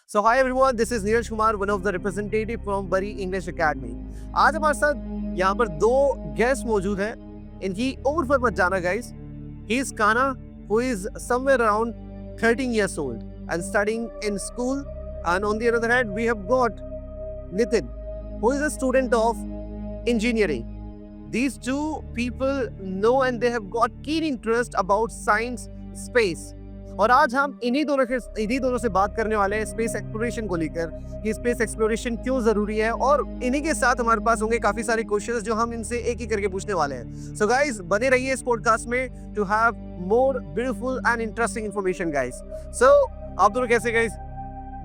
So hi everyone, this is Neeraj Kumar, one of the representative from Bari English Academy. आज हमारे साथ यहाँ पर दो गेस्ट मौजूद हैं. इनकी उम्र पर मत जाना guys. He is Kana, who is somewhere around 13 years old and studying in school. And on the other hand, we have got Nitin, who is a student of engineering. These two people know and they have got keen interest about science, space. और आज हम इन्हीं दोनों से बात करने वाले हैं स्पेस एक्सप्लोरेशन को लेकर कि स्पेस एक्सप्लोरेशन क्यों जरूरी है, और इन्हीं के साथ हमारे पास होंगे काफी सारे क्वेश्चंस जो हम इनसे एक ही करके पूछने वाले हैं. सो गाइस, बने रहिए इस पॉडकास्ट में to have more beautiful and interesting information guys. So आप दोनों कैसे guys?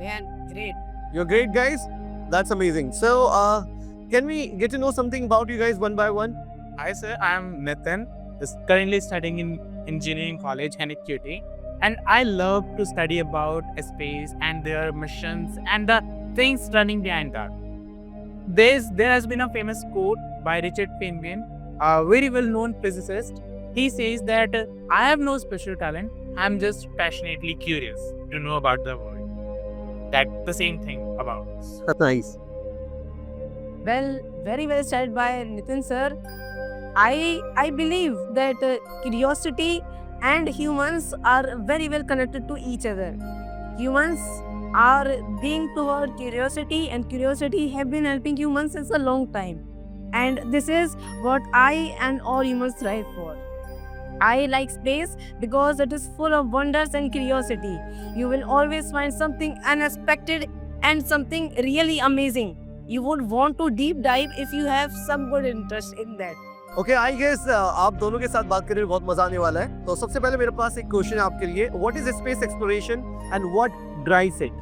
Man, great. You're great guys. That's amazing. So can we get to know something about you guys one by one? Hi sir, I am Nitin, is currently studying in engineering college NQT, and I love to study about space and their missions and the things running behind that. There has been a famous quote by Richard Feynman, a very well-known physicist. He says that I have no special talent, I'm just passionately curious to know about the world. That's the same thing about us. That's nice. Well, very well said by Nitin sir. I believe that curiosity and humans are very well connected to each other. Humans are being toward curiosity, and curiosity have been helping humans since a long time. And this is what I and all humans strive for. I like space because it is full of wonders and curiosity. You will always find something unexpected and something really amazing. You would want to deep dive if you have some good interest in that. Okay, I guess आप दोनों के साथ बात करने में बहुत मजा आने वाला है. तो सबसे पहले मेरे पास एक क्वेश्चन है आपके लिए. What is space exploration and what drives it?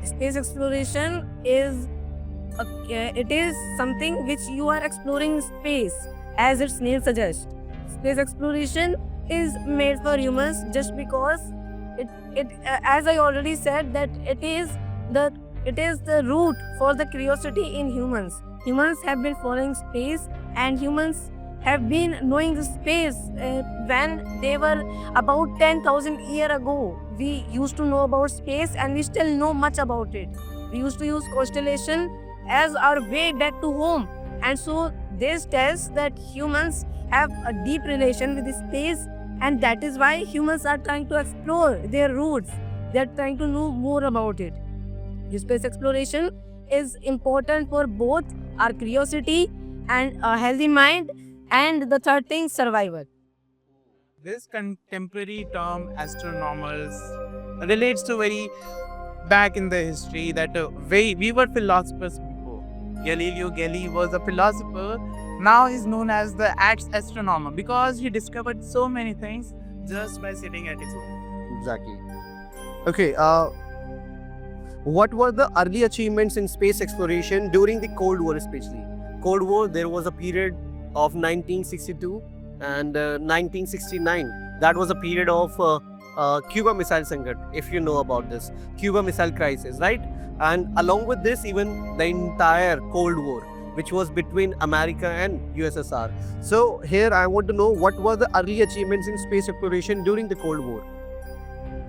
Space exploration it is something which you are exploring space, as its name suggests. Space exploration is made for humans just because as I already said, that it is the root for the curiosity in humans. Humans have been following space, and humans have been knowing the space when they were about 10,000 years ago. We used to know about space, and we still know much about it. We used to use constellation as our way back to home, and so this tells that humans have a deep relation with space, and that is why humans are trying to explore their roots. They are trying to know more about it. Space exploration is important for both our curiosity and a healthy mind, and the third thing, survival. This contemporary term astronomers relates to very back in the history that we were philosophers before. Galileo Galilei was a philosopher. Now he's known as the astronomer because he discovered so many things just by sitting at his home. Exactly. Okay, what were the early achievements in space exploration during the Cold War especially? Cold War, there was a period of 1962 and 1969. That was a period of Cuba Missile Sankat, if you know about this. Cuba Missile Crisis, right? And along with this, even the entire Cold War, which was between America and USSR. So here I want to know what were the early achievements in space exploration during the Cold War?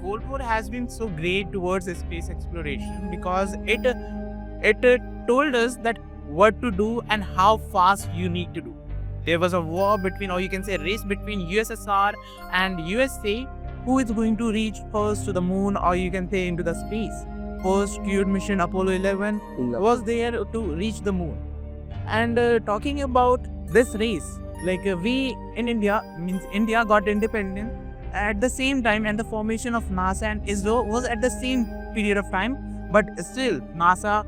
Cold War has been so great towards space exploration because it told us that what to do and how fast you need to do. There was a war between, or you can say race between USSR and USA, who is going to reach first to the moon, or you can say into the space. First crewed mission Apollo 11 was there to reach the moon. And talking about this race, like we in India, means India got independence at the same time, and the formation of NASA and ISRO was at the same period of time. But still, NASA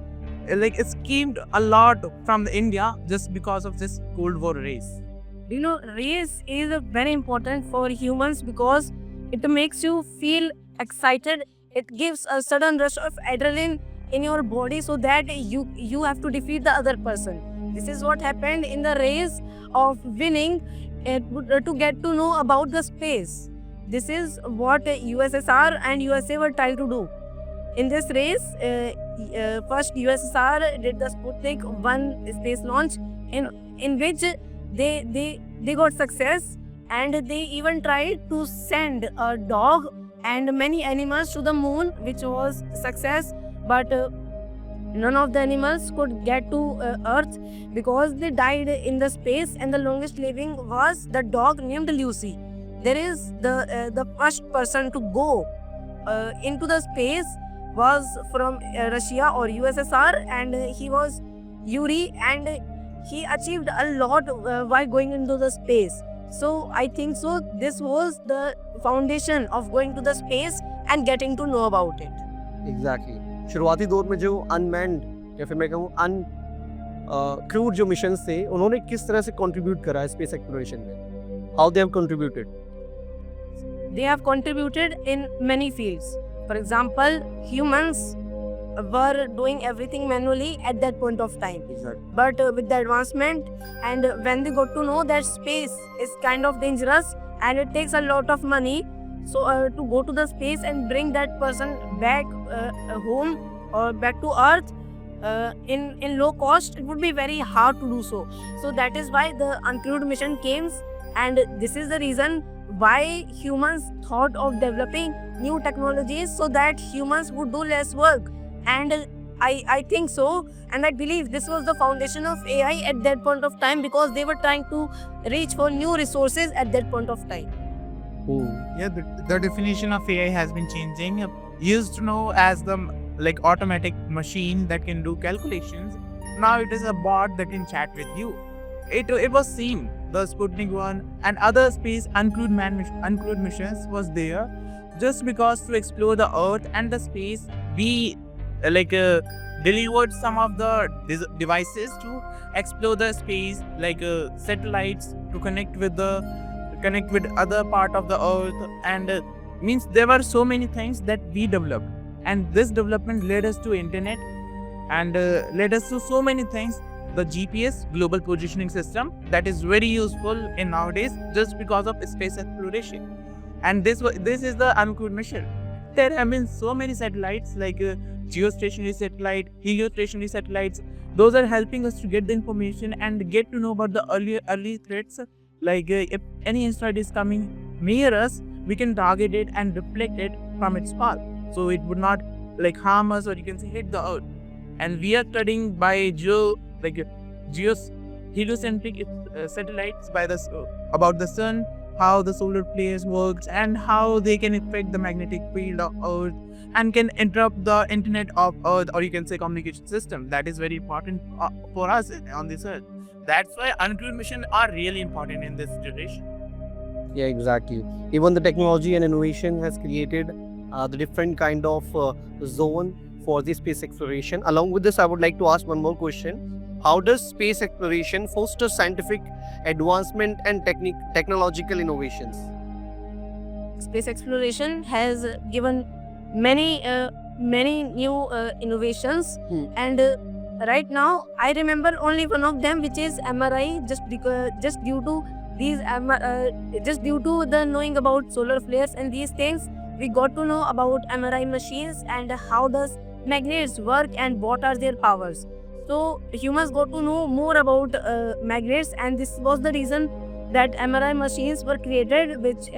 it schemed a lot from the India just because of this Cold War race. You know, race is very important for humans because it makes you feel excited. It gives a sudden rush of adrenaline in your body so that you have to defeat the other person. This is what happened in the race of winning to get to know about the space. This is what USSR and USA were trying to do. In this race, first USSR did the Sputnik 1 space launch in which they got success, and they even tried to send a dog and many animals to the moon, which was success. but none of the animals could get to Earth because they died in the space, and the longest living was the dog named Lucy. There is the first person to go into the space was from Russia or USSR, and he was Yuri, and he achieved a lot by going into the space. So I think so this was the foundation of going to the space and getting to know about it. Exactly शुरुआती दौर में जो unmanned या फिर मैं कहूँ अन crude जो mission थे उन्होंने किस तरह से कंट्रीब्यूट करा है स्पेस एक्सप्लोरेशन में, how they have contributed? They have contributed in many fields. For example, humans were doing everything manually at that point of time. Exactly But with the advancement, and when they got to know that space is kind of dangerous and it takes a lot of money, so to go to the space and bring that person back home or back to Earth in low cost, it would be very hard to do so. So that is why the uncrewed mission came, and this is the reason why humans thought of developing new technologies so that humans would do less work. And I think so, and I believe this was the foundation of AI at that point of time, because they were trying to reach for new resources at that point of time. Yeah, the definition of AI has been changing. Used to know as the like automatic machine that can do calculations. Now it is a bot that can chat with you. It was seen. The Sputnik 1 and other space uncrewed missions was there just because to explore the Earth and the space. We delivered some of the devices to explore the space, like satellites to connect with other part of the Earth, and means there were so many things that we developed, and this development led us to internet and led us to so many things. The GPS, global positioning system, that is very useful in nowadays just because of space exploration. And this is the uncrewed mission. There have been so many satellites like geostationary satellite, heliostationary satellites. Those are helping us to get the information and get to know about the early threats. Like if any asteroid is coming near us, we can target it and deflect it from its path, so it would not like harm us, or you can say hit the Earth. And we are studying by heliocentric satellites by about the sun, how the solar flares works and how they can affect the magnetic field of Earth and can interrupt the internet of Earth, or you can say communication system. That is very important for us on this Earth. That's why uncrewed missions are really important in this generation. Yeah, exactly. Even the technology and innovation has created the different kind of zone for the space exploration. Along with this, I would like to ask one more question. How does space exploration foster scientific advancement and technological innovations? Space exploration has given many new innovations, and right now I remember only one of them, which is MRI. Just due to the knowing about solar flares and these things, we got to know about MRI machines and how does magnets work and what are their powers. So humans got to know more about magnets, and this was the reason that MRI machines were created, which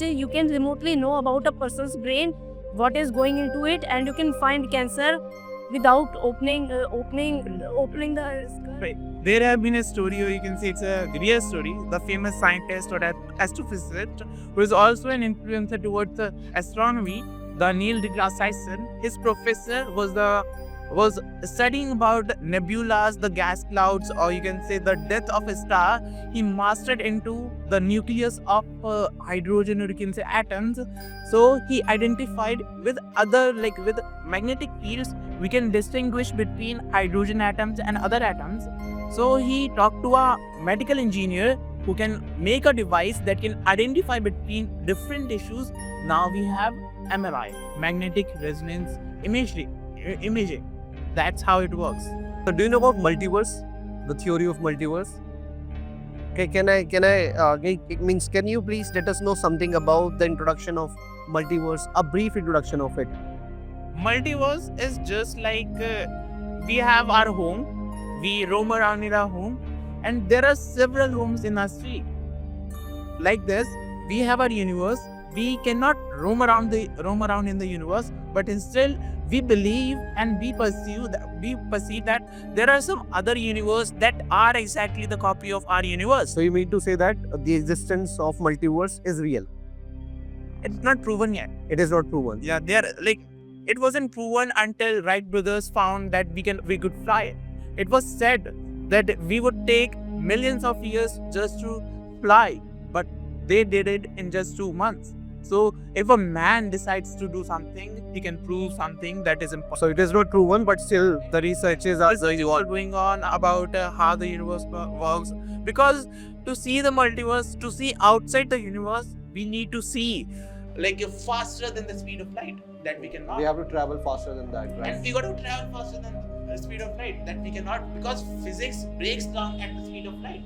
you can remotely know about a person's brain, what is going into it, and you can find cancer without opening the skull. Right. There have been a story, or you can say it's a real story. The famous scientist or astrophysicist, who is also an influencer towards astronomy, the Neil deGrasse Tyson. His professor was studying about nebulas, the gas clouds, or you can say the death of a star. He mastered into the nucleus of hydrogen, or you can say atoms. So he identified with with magnetic fields, we can distinguish between hydrogen atoms and other atoms. So he talked to a medical engineer who can make a device that can identify between different tissues. Now we have MRI, magnetic resonance imaging. That's how it works. So do you know about multiverse? The theory of multiverse? Okay, can you please let us know something about the introduction of multiverse, a brief introduction of it? Multiverse is just like we have our home, we roam around in our home, and there are several homes in our street. Like this, we have our universe. We cannot roam around in the universe. but still we believe and we perceive that there are some other universe that are exactly the copy of our universe. So you mean to say that the existence of multiverse is real? It's not proven yet. It is not proven. Yeah, it wasn't proven until Wright brothers found that we could fly. It was said that we would take millions of years just to fly, but they did it in just 2 months. So if a man decides to do something, he can prove something that is impossible. So it is not proven, but still the researches are Going on about how the universe works, because to see the multiverse, to see outside the universe, we need to see faster than the speed of light that we cannot. we have to travel faster than that, right? And we got to travel faster than the speed of light that we cannot, because physics breaks down at the speed of light.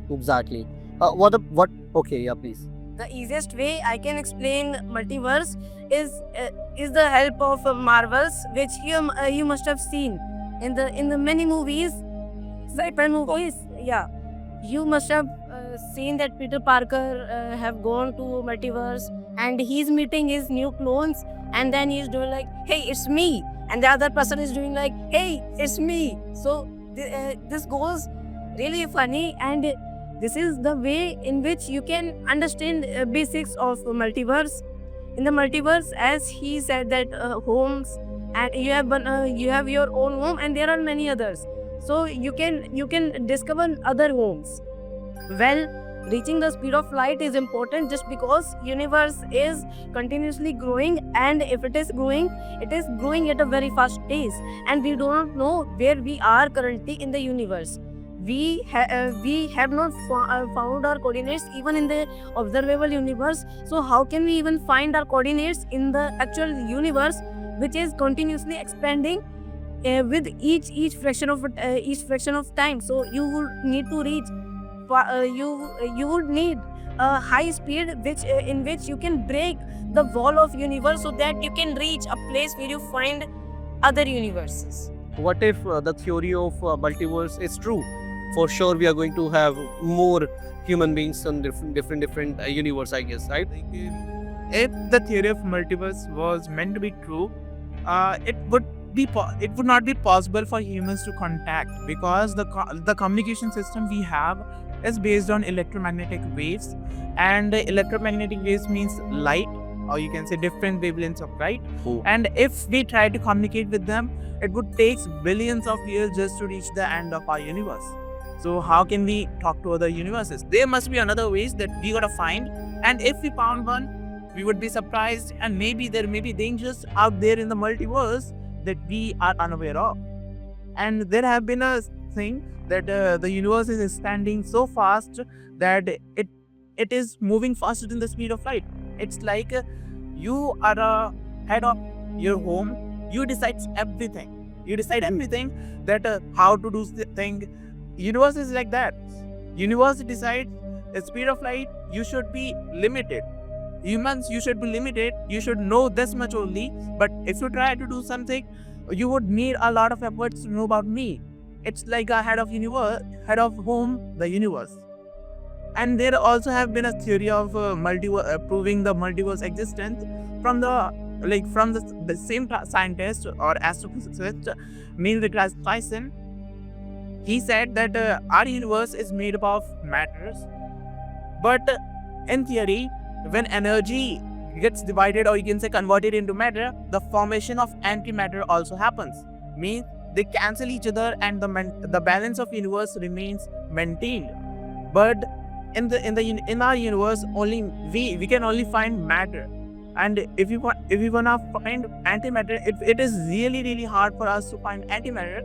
Exactly. Okay, yeah, please. The easiest way I can explain multiverse is the help of Marvels, which you must have seen in the many movies, sci-fi movies. Yeah, you must have seen that Peter Parker have gone to multiverse and he's meeting his new clones, and then he's doing like, "Hey, it's me," and the other person is doing like, "Hey, it's me." So this goes really funny, and this is the way in which you can understand basics of multiverse. In the multiverse, as he said, that homes, and you have your own home, and there are many others. So you can discover other homes. Well, reaching the speed of light is important just because universe is continuously growing, and if it is growing at a very fast pace, and we do not know where we are currently in the universe. We have not found our coordinates even in the observable universe. So how can we even find our coordinates in the actual universe, which is continuously expanding with each fraction of time? So you would need to reach you would need a high speed in which you can break the wall of universe, so that you can reach a place where you find other universes. What if the theory of multiverse is true? For sure, we are going to have more human beings in different universe, I guess, right? If the theory of multiverse was meant to be true, it would not be possible for humans to contact, because the communication system we have is based on electromagnetic waves, and electromagnetic waves means light, or you can say different wavelengths of light. Oh. And if we try to communicate with them, it would take billions of years just to reach the end of our universe. So how can we talk to other universes? There must be another ways that we gotta find, and if we found one, we would be surprised, and maybe there may be dangers out there in the multiverse that we are unaware of. And there have been a thing that the universe is expanding so fast that it is moving faster than the speed of light. It's like you are a head of your home. You decide everything. That how to do the thing. Universe is like that. Universe decides the speed of light. You should be limited. Humans, you should be limited. You should know this much only. But if you try to do something, you would need a lot of efforts to know about me. It's like a head of home, the universe. And there also have been a theory of proving the multiverse existence from the same scientist or astrophysicist, Neil deGrasse Tyson. He said that our universe is made up of matters, but in theory, when energy gets divided, or you can say converted into matter, the formation of antimatter also happens. Means they cancel each other, and the balance of universe remains maintained. But in our universe, only we can only find matter, and if we wanna find antimatter, it is really hard for us to find antimatter.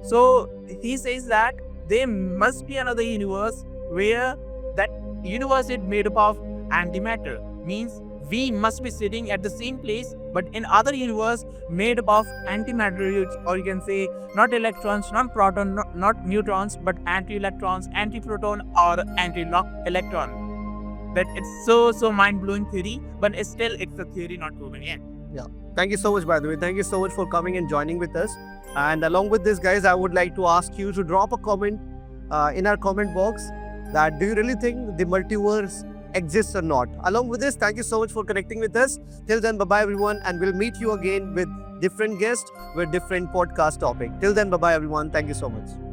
So he says that there must be another universe where that universe is made up of antimatter. Means we must be sitting at the same place, but in other universe made up of antimatter, or you can say not electrons, not proton, not neutrons, but anti-electrons, anti-proton, or anti-electron. That it's so mind-blowing theory, but it's a theory not proven yet. Yeah. Thank you so much, by the way. Thank you so much for coming and joining with us. And along with this, guys, I would like to ask you to drop a comment in our comment box that do you really think the multiverse exists or not. Along with this, thank you so much for connecting with us. Till then, bye-bye everyone, and we'll meet you again with different guests with different podcast topic. Till then, bye-bye everyone. Thank you so much.